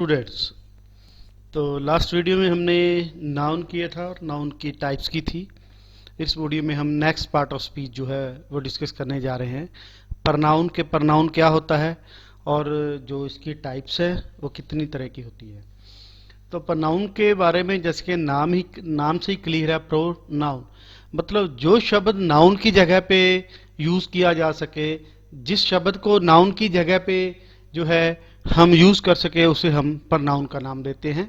Students, तो last video में हमने नाउन किया था और नाउन की टाइप्स की थी। इस वीडियो में हम नेक्स्ट पार्ट ऑफ स्पीच जो है वो डिस्कस करने जा रहे हैं। प्रनाउन क्या होता है और जो इसकी टाइप्स है वो कितनी तरह की होती है। तो प्रनाउन के बारे में जैसे कि नाम से ही क्लियर है, प्रोनाउन मतलब जो शब्द नाउन की जगह पे यूज किया जा सके, जिस शब्द को नाउन की जगह पे जो है हम यूज कर सके उसे हम प्रनाउन का नाम देते हैं।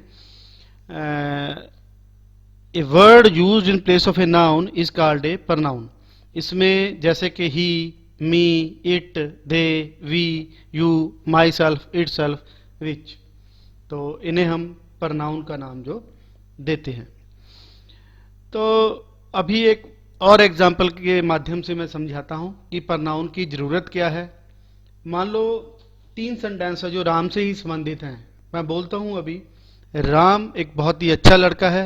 A word used in place of a noun is called a pronoun. इसमें जैसे कि he, me, it, they, we, you, myself, itself, which, तो इन्हें हम प्रनाउन का नाम जो देते हैं। तो अभी एक और एग्जाम्पल के माध्यम से मैं समझाता हूं कि प्रनाउन की जरूरत क्या है। मान लो 3 सेंटेंस है जो राम से ही संबंधित हैं। मैं बोलता हूं अभी, राम एक बहुत ही अच्छा लड़का है।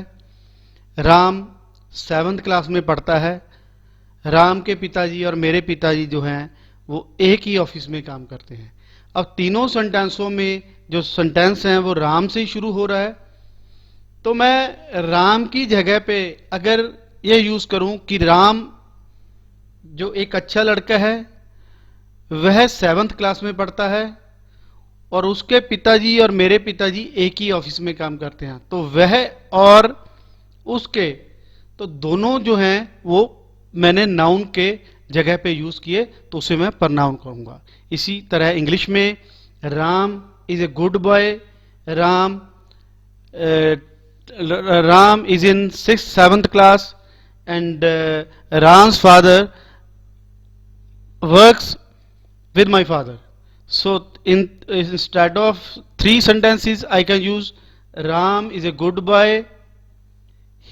राम 7th क्लास में पढ़ता है। राम के पिताजी और मेरे पिताजी जो हैं वो एक ही ऑफिस में काम करते हैं। अब तीनों सेंटेंसों में जो सेंटेंस हैं वो राम से ही शुरू हो रहा है। तो मैं राम की जगह पे अगर ये यूज करूं कि राम जो एक अच्छा लड़का है वह 7th क्लास में पढ़ता है और उसके पिताजी और मेरे पिताजी एक ही ऑफिस में काम करते हैं, तो वह और उसके, तो दोनों जो हैं वो मैंने नाउन के जगह पे यूज किए, तो उसे मैं प्रनाउन कहूंगा। इसी तरह इंग्लिश में Ram is a good boy, Ram Ram is in 6th 7th class and Ram's father works with my father. So instead of 3 sentences I can use Ram is a good boy,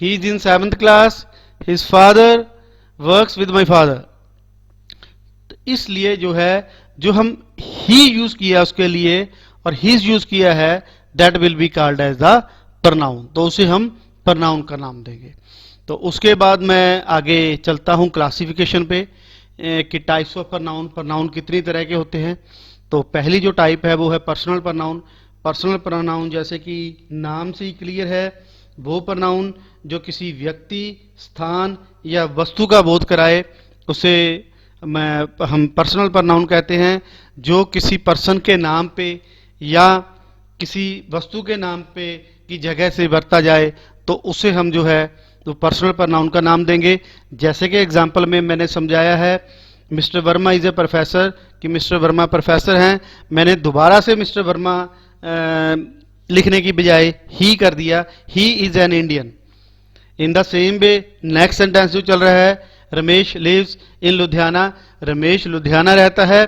he is in 7th class, his father works with my father. तो इसलिए जो है जो हम ही use किया उसके लिए और हिज यूज किया है, that will be called as the pronoun, तो उसे हम प्रनाउन का नाम देंगे। तो उसके बाद मैं आगे चलता हूं क्लासिफिकेशन पे कि टाइप्स ऑफ प्रनाउन कितनी तरह के होते हैं। तो पहली जो टाइप है वो है पर्सनल प्रनाउन। पर्सनल प्रनाउन जैसे कि नाम से ही क्लियर है, वो प्रनाउन जो किसी व्यक्ति, स्थान या वस्तु का बोध कराए उसे हम पर्सनल प्रनाउन कहते हैं। जो किसी पर्सन के नाम पे या किसी वस्तु के नाम पे की जगह से बरता जाए तो उसे हम जो है तो पर्सनल प्रनाउन का नाम देंगे। जैसे कि एग्जाम्पल में मैंने समझाया है, mister Verma is a professor, कि मिस्टर वर्मा प्रोफेसर हैं। मैंने दोबारा से मिस्टर वर्मा लिखने की बजाय ही कर दिया, he is an Indian. In the same way next sentence जो चल रहा है, रमेश लिव्स इन लुधियाना, रमेश लुधियाना रहता है।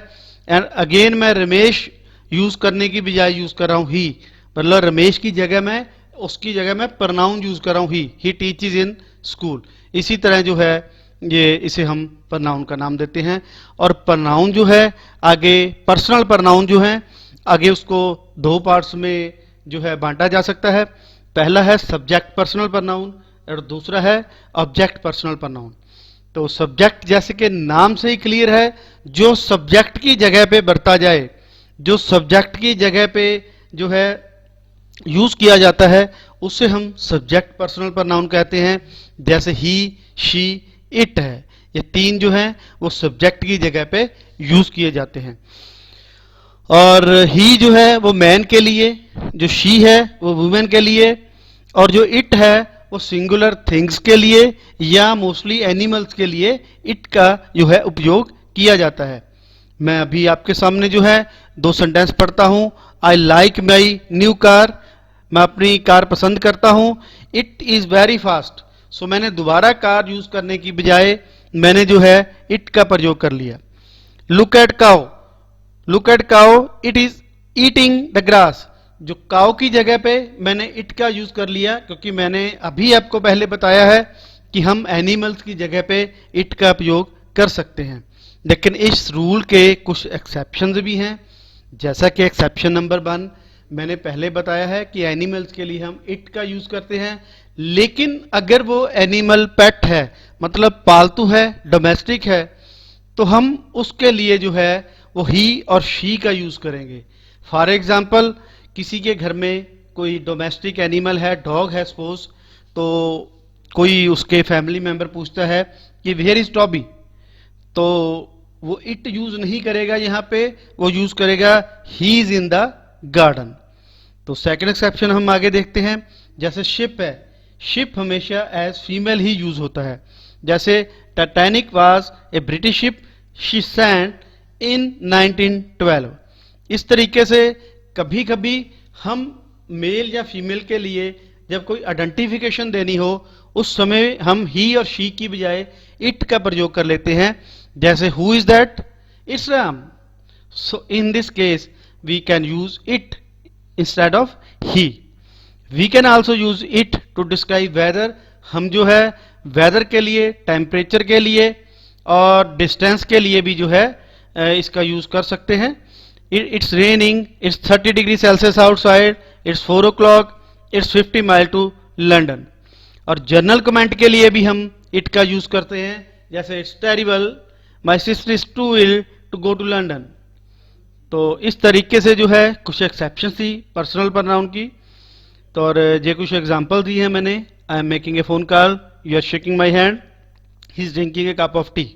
एंड अगेन मैं रमेश यूज करने की बजाय यूज कर रहा हूं ही, मतलब रमेश की जगह मैं उसकी जगह मैं प्रनाउन यूज कर रहा हूं ही टीचेस इन स्कूल। इसी तरह जो है ये इसे हम प्रनाउन का नाम देते हैं। और प्रनाउन जो है आगे पर्सनल प्रनाउन जो है आगे उसको 2 पार्ट्स में जो है बांटा जा सकता है। पहला है सब्जेक्ट पर्सनल प्रनाउन और दूसरा है ऑब्जेक्ट पर्सनल प्रनाउन। तो सब्जेक्ट जैसे कि नाम से ही क्लियर है, जो सब्जेक्ट की जगह पे बरता जाए, जो सब्जेक्ट की जगह पे जो है यूज किया जाता है उसे हम सब्जेक्ट पर्सनल प्रनाउन कहते हैं। जैसे ही, शी, इट है, ये 3 जो हैं वो सब्जेक्ट की जगह पे यूज किए जाते हैं। और ही जो है वो मैन के लिए, जो शी है वो वुमेन के लिए, और जो इट है वो सिंगुलर थिंग्स के लिए या मोस्टली एनिमल्स के लिए इट का जो है उपयोग किया जाता है। मैं अभी आपके सामने जो है 2 सेंटेंस पढ़ता हूं। I like my new car, मैं अपनी कार पसंद करता हूं। इट इज वेरी फास्ट, सो मैंने दोबारा कार यूज करने की बजाय मैंने जो है इट का प्रयोग कर लिया। Look at cow, look at cow, it is eating the grass, जो काउ की जगह पे मैंने इट का यूज कर लिया, क्योंकि मैंने अभी आपको पहले बताया है कि हम एनिमल्स की जगह पे इट का उपयोग कर सकते हैं। लेकिन इस रूल के कुछ एक्सेप्शंस भी हैं। जैसा कि एक्सेप्शन नंबर 1 मैंने पहले बताया है कि एनिमल्स के लिए हम इट का यूज करते हैं, लेकिन अगर वो एनिमल पेट है, मतलब पालतू है, डोमेस्टिक है, तो हम उसके लिए जो है वो ही और शी का यूज करेंगे। फॉर एग्जाम्पल किसी के घर में कोई डोमेस्टिक एनिमल है, डॉग है सपोज, तो कोई उसके फैमिली मेंबर पूछता है कि वेयर इज टॉबी, तो वो इट यूज नहीं करेगा यहाँ पे, वो यूज करेगा he is in the garden. तो सेकंड एक्सेप्शन हम आगे देखते हैं। जैसे शिप है, शिप हमेशा एज फीमेल ही यूज होता है। जैसे Titanic was a British ship, she sank in 1912। इस तरीके से कभी कभी हम मेल या फीमेल के लिए जब कोई आइडेंटिफिकेशन देनी हो उस समय हम ही और शी की बजाय इट का प्रयोग कर लेते हैं। जैसे who is that, it's Ram. So in this case we can use it instead of he. We can also use it to describe weather. हम जो है वेदर के लिए, टेम्परेचर के लिए और डिस्टेंस के लिए भी जो है इसका यूज कर सकते हैं। It's raining, it's 30 degree Celsius outside, it's 4 o'clock, it's 50 mile to London. और जनरल कमेंट के लिए भी हम इट का यूज करते हैं। जैसे it's terrible, my sister is too ill to go to London. तो इस तरीके से जो है कुछ एक्सेप्शन थी पर्सनल प्रोनाउन की। तो और ये कुछ एग्जांपल दी है मैंने। I am making a phone call, you are shaking my hand, he is drinking a cup of tea.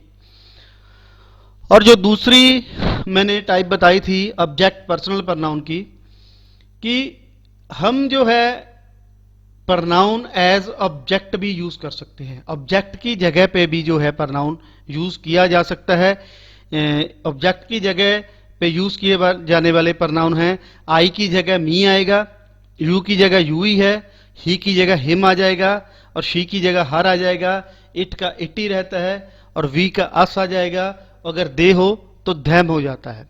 और जो दूसरी मैंने टाइप बताई थी ऑब्जेक्ट पर्सनल प्रोनाउन की, कि हम जो है प्रोनाउन एज ऑब्जेक्ट भी यूज कर सकते हैं। ऑब्जेक्ट की जगह पे भी जो है प्रोनाउन यूज किया जा सकता है। ऑब्जेक्ट की जगह पे यूज किए जाने वाले प्रोनाउन हैं, आई की जगह मी आएगा, यू की जगह यू ही है, ही की जगह हिम आ जाएगा और शी की जगह हर आ जाएगा, इट का इट ही रहता है और वी का अस आ जाएगा। अगर दे हो तो धैम हो जाता है।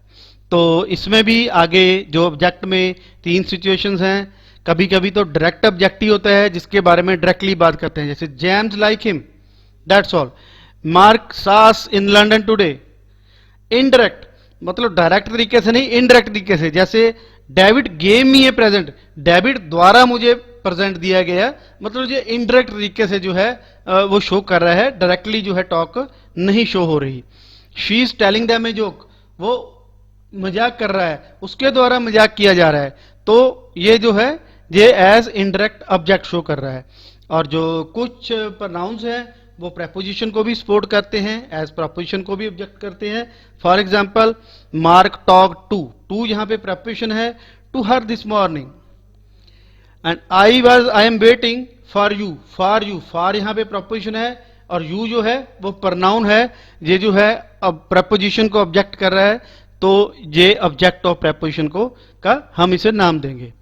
तो इसमें भी आगे जो ऑब्जेक्ट में 3 सिचुएशंस हैं। कभी कभी तो डायरेक्ट ऑब्जेक्ट ही होता है जिसके बारे में डायरेक्टली बात करते हैं। जैसे James like him, that's all. Mark सास इन लंडन टुडे, इनडायरेक्ट मतलब डायरेक्ट तरीके से नहीं, इनडायरेक्ट तरीके से। जैसे डेविड गेव मी ए प्रेजेंट, डेविड द्वारा मुझे प्रेजेंट दिया गया, मतलब ये इनडायरेक्ट तरीके से जो है वो शो कर रहा है, डायरेक्टली जो है टॉक नहीं शो हो रही। She is telling them a joke, वो मजाक कर रहा है, उसके द्वारा मजाक किया जा रहा है। तो ये जो है ये एज इनडायरेक्ट ऑब्जेक्ट शो कर रहा है। और जो कुछ प्रोनाउंस हैं वो प्रेपोजिशन को भी सपोर्ट करते हैं, एज प्रेपोजिशन को भी ऑब्जेक्ट करते हैं। For example Mark talk to, to यहां पे प्रेपोजिशन है, to her this morning. And I am waiting for you, for you, for यहां पे प्रेपोजिशन है और यू जो है वो प्रोनाउन है। ये जो है अब प्रेपोजिशन को ऑब्जेक्ट कर रहा है, तो ये ऑब्जेक्ट ऑफ प्रेपोजिशन को का हम इसे नाम देंगे।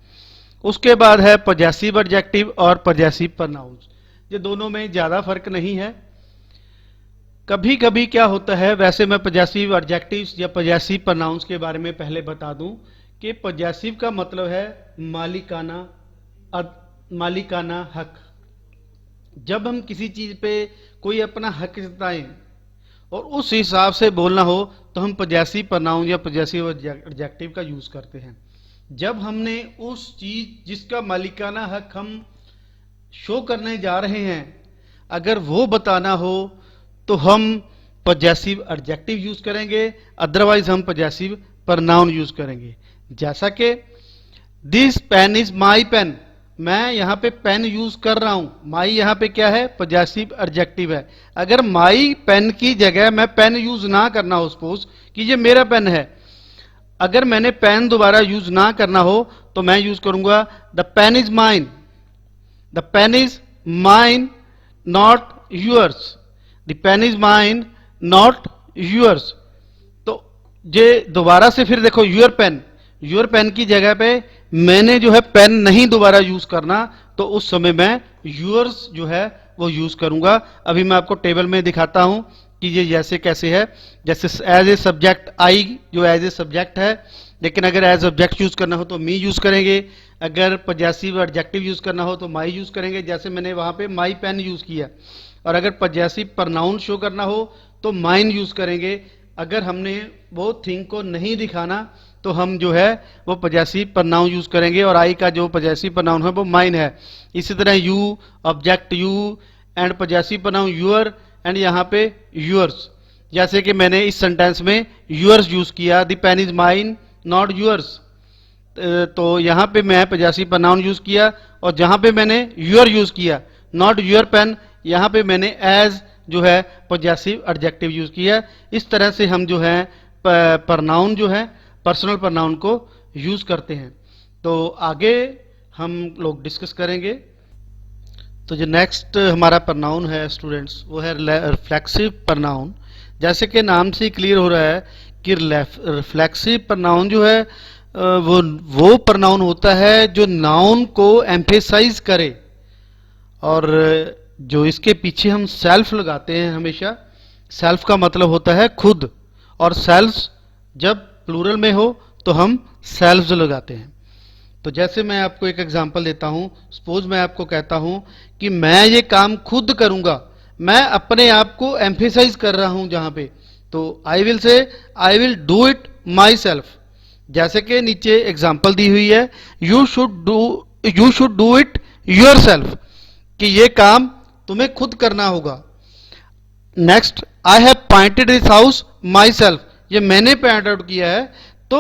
उसके बाद है पॉजेसिव एडजेक्टिव और पॉजेसिव प्रोनाउंस। ये दोनों में ज्यादा फर्क नहीं है। कभी कभी क्या होता है, वैसे मैं पॉजेसिव एडजेक्टिव्स या पॉजेसिव प्रोनाउंस के बारे में पहले बता दूं कि पॉजेसिव का मतलब है मालिकाना हक। जब हम किसी चीज पे कोई अपना हक जताएं और उस हिसाब से बोलना हो तो हम पॉजेसिव प्रोनाउन या पॉजेसिव एडजेक्टिव का यूज करते हैं। जब हमने उस चीज जिसका मालिकाना हक हम शो करने जा रहे हैं अगर वो बताना हो तो हम पॉजेसिव एडजेक्टिव यूज करेंगे, अदरवाइज हम पॉजेसिव प्रोनाउन यूज करेंगे। जैसा कि this pen is my pen, मैं यहां पे पेन यूज कर रहा हूं, माई यहां पे क्या है, पॉजेसिव एडजेक्टिव है। अगर माई पेन की जगह मैं पेन यूज ना करना हो, सपोज कि ये मेरा पेन है, अगर मैंने पेन दोबारा यूज ना करना हो तो मैं यूज करूंगा the pen is mine, the pen is mine not yours, the pen is mine not yours. तो ये दोबारा से फिर देखो यूर पेन की जगह पे मैंने जो है पेन नहीं दोबारा यूज करना, तो उस समय मैं यूअर्स जो है वो यूज करूंगा। अभी मैं आपको टेबल में दिखाता हूं कि ये जैसे कैसे है। जैसे एज ए सब्जेक्ट आई जो एज ए सब्जेक्ट है, लेकिन अगर एज ऑब्जेक्ट यूज करना हो तो मी यूज करेंगे, अगर पॉजेसिव एडजेक्टिव यूज करना हो तो माई यूज करेंगे, जैसे मैंने वहां पे माई पेन यूज किया। और अगर पॉजेसिव प्रोनाउन शो करना हो तो माइन यूज करेंगे। अगर हमने वो थिंग को नहीं दिखाना तो हम जो है वो पॉजेसिव प्रोनाउन यूज करेंगे और आई का जो पॉजेसिव प्रोनाउन है वो माइन है। इसी तरह you, object you and possessive pronoun your and यहां पे यूअर्स। जैसे कि मैंने इस सेंटेंस में यूअर्स यूज किया, the pen is mine not yours. तो यहाँ पे मैं पॉजेसिव प्रोनाउन यूज किया, और जहाँ पे मैंने योर यूज किया, नॉट योर पेन, यहाँ पे मैंने एज जो है पॉजेसिव एडजेक्टिव यूज किया। इस तरह से हम जो है प्रोनाउन जो है पर्सनल प्रोनाउन को यूज करते हैं। तो आगे हम लोग डिस्कस करेंगे। तो जो नेक्स्ट हमारा प्रोनाउन है स्टूडेंट्स, वो है रिफ्लेक्सिव प्रोनाउन। जैसे कि नाम से क्लियर हो रहा है कि रिफ्लेक्सिव प्रोनाउन जो है वो प्रोनाउन होता है जो नाउन को एम्फेसाइज करे, और जो इसके पीछे हम सेल्फ लगाते हैं हमेशा, सेल्फ का मतलब होता है खुद, और सेल्फ्स जब प्लूरल में हो तो हम सेल्व्स लगाते हैं। तो जैसे मैं आपको एक एग्जांपल देता हूं, सपोज मैं आपको कहता हूं कि मैं ये काम खुद करूंगा, मैं अपने आप को एम्फेसाइज कर रहा हूं जहां पे, तो I will say I will do it my self. जैसे कि नीचे एग्जांपल दी हुई है, you should do it your self, कि ये काम तुम्हें खुद करना होगा। Next, I have pointed this house my self, ये मैंने पॉइंट आउट किया है। तो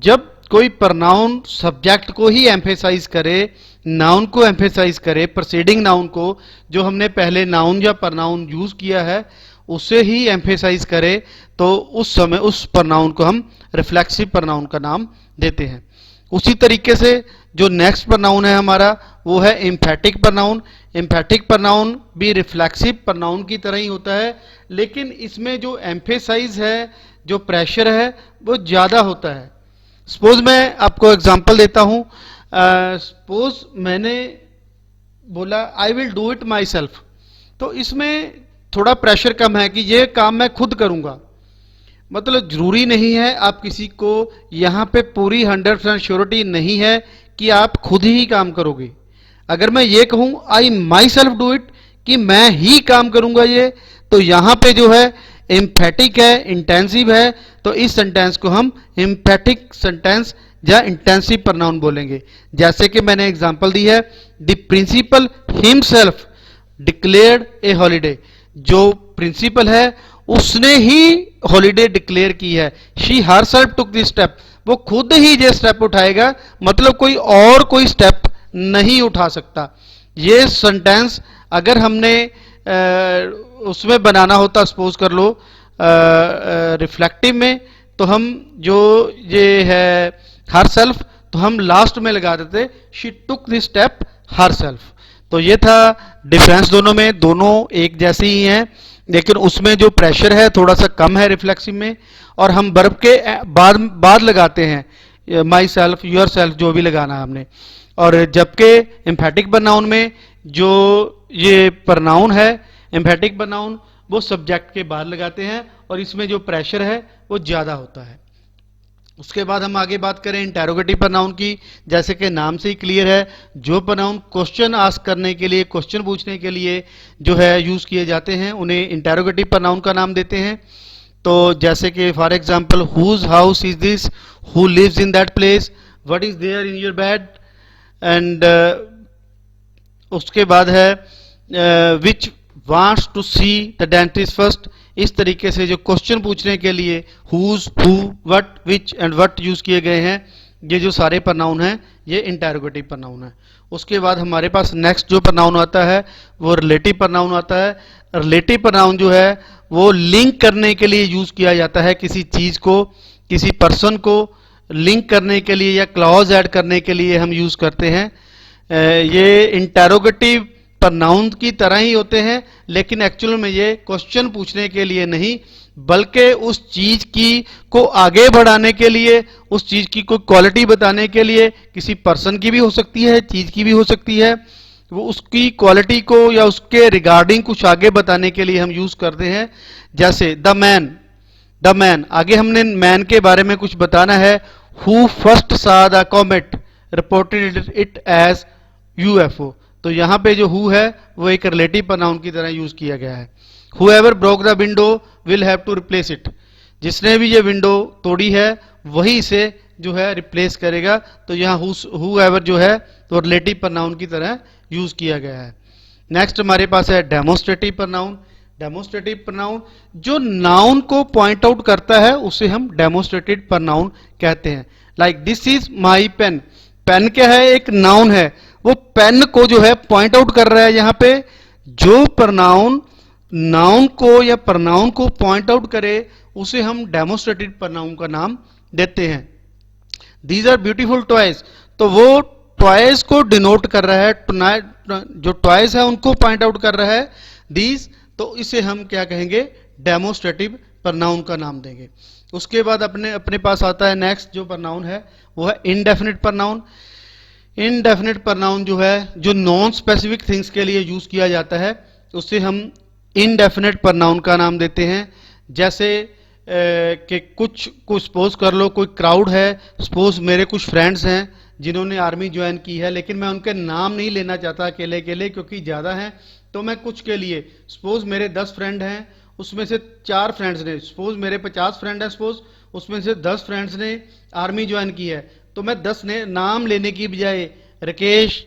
जब कोई प्रोनाउन सब्जेक्ट को ही एम्फेसाइज करे, नाउन को एम्फेसाइज करे, प्रीसीडिंग नाउन को, जो हमने पहले नाउन या प्रोनाउन यूज किया है उसे ही एम्फेसाइज करे, तो उस समय उस प्रोनाउन को हम रिफ्लेक्सिव प्रोनाउन का नाम देते हैं। उसी तरीके से जो नेक्स्ट प्रोनाउन है हमारा, वो है एम्फेटिक प्रोनाउन। एम्फेटिक प्रोनाउन भी रिफ्लेक्सिव प्रोनाउन की तरह ही होता है, लेकिन इसमें जो एम्फेसाइज है, जो प्रेशर है, वो ज़्यादा होता है। सपोज मैं आपको एग्जांपल देता हूं, सपोज मैंने बोला I will do it my self, तो इसमें थोड़ा प्रेशर कम है कि ये काम मैं खुद करूंगा। मतलब जरूरी नहीं है, आप किसी को यहाँ पे पूरी 100% श्योरिटी नहीं है कि आप खुद ही काम करोगे। अगर मैं ये कहूं आई माई सेल्फ डू इट, कि मैं ही काम करूंगा ये, तो यहाँ पे जो है एम्फेटिक है, इंटेंसिव है, तो इस सेंटेंस को हम एम्फेटिक सेंटेंस या इंटेंसिव प्रोनाउन बोलेंगे। जैसे कि मैंने एग्जांपल दी है, the principal himself declared a holiday, जो प्रिंसिपल है उसने ही हॉलीडे डिक्लेयर की है। She herself took this step, वो खुद ही ये स्टेप उठाएगा, मतलब कोई और कोई स्टेप नहीं उठा सकता। ये सेंटेंस अगर हमने उसमें बनाना होता, सपोज कर लो रिफ्लेक्टिव में, तो हम जो ये है हर सेल्फ, तो हम लास्ट में लगा देते she took this step her self. तो ये था डिफरेंस दोनों में, दोनों एक जैसे ही हैं, लेकिन उसमें जो प्रेशर है थोड़ा सा कम है रिफ्लेक्सिव में, और हम वर्ब के बाद लगाते हैं माई सेल्फ, योर सेल्फ, जो भी लगाना है हमने। और जबकि एम्फेटिक प्रोनाउन में जो ये प्रोनाउन है एम्फेटिक प्रोनाउन, वो सब्जेक्ट के बाद लगाते हैं, और इसमें जो प्रेशर है वो ज़्यादा होता है। उसके बाद हम आगे बात करें इंटेरोगेटिव प्रोनाउन की। जैसे कि नाम से ही क्लियर है, जो प्रोनाउन क्वेश्चन आस्क करने के लिए, क्वेश्चन पूछने के लिए जो है यूज़ किए जाते हैं, उन्हें इंटेरोगेटिव प्रोनाउन का नाम देते हैं। तो जैसे कि for example, whose house is this, who lives in that place, what is there in your bed, and उसके बाद है which wants to see the dentist first. इस तरीके से जो क्वेश्चन पूछने के लिए whose, who, what, which and what use किए गए हैं, ये जो सारे प्रोनाउन हैं ये इंटेरोगेटिव प्रोनाउन है। उसके बाद हमारे पास नेक्स्ट जो प्रोनाउन आता है वो रिलेटिव प्रोनाउन आता है। रिलेटिव प्रोनाउन जो है वो लिंक करने के लिए यूज किया जाता है, किसी चीज को, किसी पर्सन को लिंक करने के लिए या क्लॉज ऐड करने के लिए हम यूज करते हैं। ये इंटेरोगेटिव प्रोनाउन की तरह ही होते हैं, लेकिन एक्चुअल में ये क्वेश्चन पूछने के लिए नहीं, बल्कि उस चीज की को आगे बढ़ाने के लिए, उस चीज की कोई क्वालिटी बताने के लिए, किसी पर्सन की भी हो सकती है, चीज की भी हो सकती है, वो उसकी क्वालिटी को या उसके रिगार्डिंग कुछ आगे बताने के लिए हम यूज करते हैं। जैसे द मैन, आगे हमने मैन के बारे में कुछ बताना है। Who first saw the comet reported it as UFO, तो यहां पे जो हु है वो एक रिलेटिव प्रोनाउन की तरह यूज किया गया है। Whoever broke the window will have to replace it, जिसने भी ये विंडो तोड़ी है वही इसे जो है रिप्लेस करेगा। तो यहाँ हुएवर जो है तो रिलेटिव प्रोनाउन की तरह यूज किया गया है। नेक्स्ट हमारे पास है डेमोस्ट्रेटिव प्रोनाउन। डेमोस्ट्रेटिव प्रोनाउन जो नाउन को पॉइंट आउट करता है उसे हम डेमोस्ट्रेटिव प्रोनाउन कहते हैं। Like this is my pen. Pen क्या है? एक नाउन है। वो पेन को जो है पॉइंट आउट कर रहा है। यहां पे जो प्रनाउन नाउन को या प्रनाउन को पॉइंट आउट करे उसे हम डेमोस्ट्रेटिव प्रनाउन का नाम देते हैं। दीज आर ब्यूटीफुल टॉयज, तो वो टॉयज को डिनोट कर रहा है, जो टॉयज है उनको पॉइंट आउट कर रहा है दीज, तो इसे हम क्या कहेंगे? डेमोस्ट्रेटिव प्रनाउन का नाम देंगे। उसके बाद अपने अपने पास आता है नेक्स्ट जो प्रनाउन है वो है इनडेफिनिट प्रनाउन। इनडेफिनिट प्रनाउन जो है जो नॉन स्पेसिफिक थिंग्स के लिए यूज किया जाता है उससे हम इनडेफिनिट प्रनाउन का नाम देते हैं। जैसे कि कुछ सपोज कर लो कोई क्राउड है, सपोज मेरे कुछ फ्रेंड्स हैं जिन्होंने आर्मी ज्वाइन की है, लेकिन मैं उनके नाम नहीं लेना चाहता अकेले अकेले क्योंकि ज़्यादा हैं, तो मैं कुछ के लिए, सपोज मेरे 10 फ्रेंड हैं, उसमें से 4 फ्रेंड्स ने, सपोज मेरे 50 फ्रेंड हैं, सपोज उसमें से 10 फ्रेंड्स ने आर्मी ज्वाइन की है, तो मैं 10 ने नाम लेने की बजाय Rakesh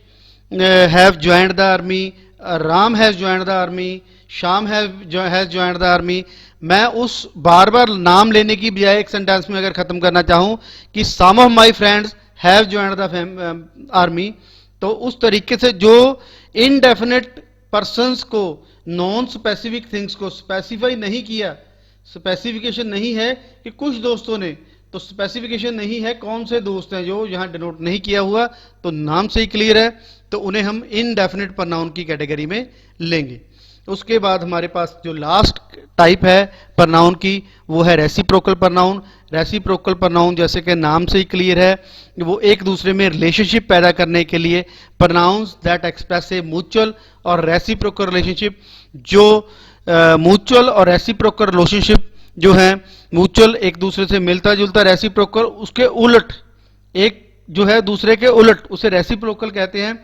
have joined the army, Ram has joined the army, Shyam has joined the army, मैं उस बार बार नाम लेने की बजाय एक सेंटेंस में अगर खत्म करना चाहूं कि some of my friends have joined the army, तो उस तरीके से जो इनडेफिनेट पर्सन्स को, नॉन स्पेसिफिक थिंग्स को स्पेसिफाई नहीं किया, स्पेसिफिकेशन नहीं है कि कुछ दोस्तों ने, तो स्पेसिफिकेशन नहीं है कौन से दोस्त हैं जो यहां डिनोट नहीं किया हुआ, तो नाम से ही क्लियर है, तो उन्हें हम इनडेफिनेट प्रनाउन की कैटेगरी में लेंगे। उसके बाद हमारे पास जो लास्ट टाइप है प्रनाउन की वो है रेसिप्रोकल प्रनाउन। रेसिप्रोकल प्रनाउन जैसे कि नाम से ही क्लियर है, वो एक दूसरे में रिलेशनशिप पैदा करने के लिए, pronouns that express a mutual और रेसिप्रोकल रिलेशनशिप, जो म्यूचुअल और रेसिप्रोकल रिलेशनशिप जो है, म्यूचुअल एक दूसरे से मिलता जुलता, रेसिप्रोकल उसके उलट, एक जो है दूसरे के उलट, उसे रेसिप्रोकल कहते हैं।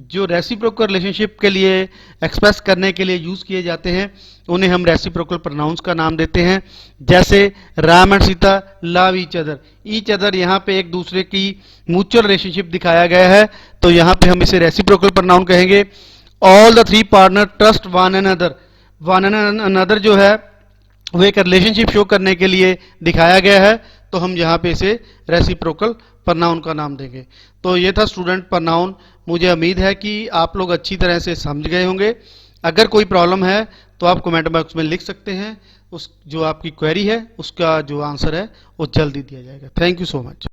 जो रेसिप्रोकल रिलेशनशिप के लिए एक्सप्रेस करने के लिए यूज किए जाते हैं उन्हें हम रेसिप्रोकल प्रोनाउंस का नाम देते हैं। जैसे Ram and Sita love each other यहाँ पे एक दूसरे की म्यूचुअल रिलेशनशिप दिखाया गया है, तो यहाँ पे हम इसे रेसिप्रोकल प्रोनाउन कहेंगे। All the 3 partner trust one and another जो है वो एक रिलेशनशिप शो करने के लिए दिखाया गया है, तो हम यहाँ पे इसे रेसिप्रोकल प्रनाउन का नाम देंगे। तो ये था स्टूडेंट प्रनाउन। मुझे उम्मीद है कि आप लोग अच्छी तरह से समझ गए होंगे। अगर कोई प्रॉब्लम है तो आप कमेंट बॉक्स में लिख सकते हैं, उस जो आपकी क्वेरी है उसका जो आंसर है वो जल्दी दिया जाएगा। Thank you so much.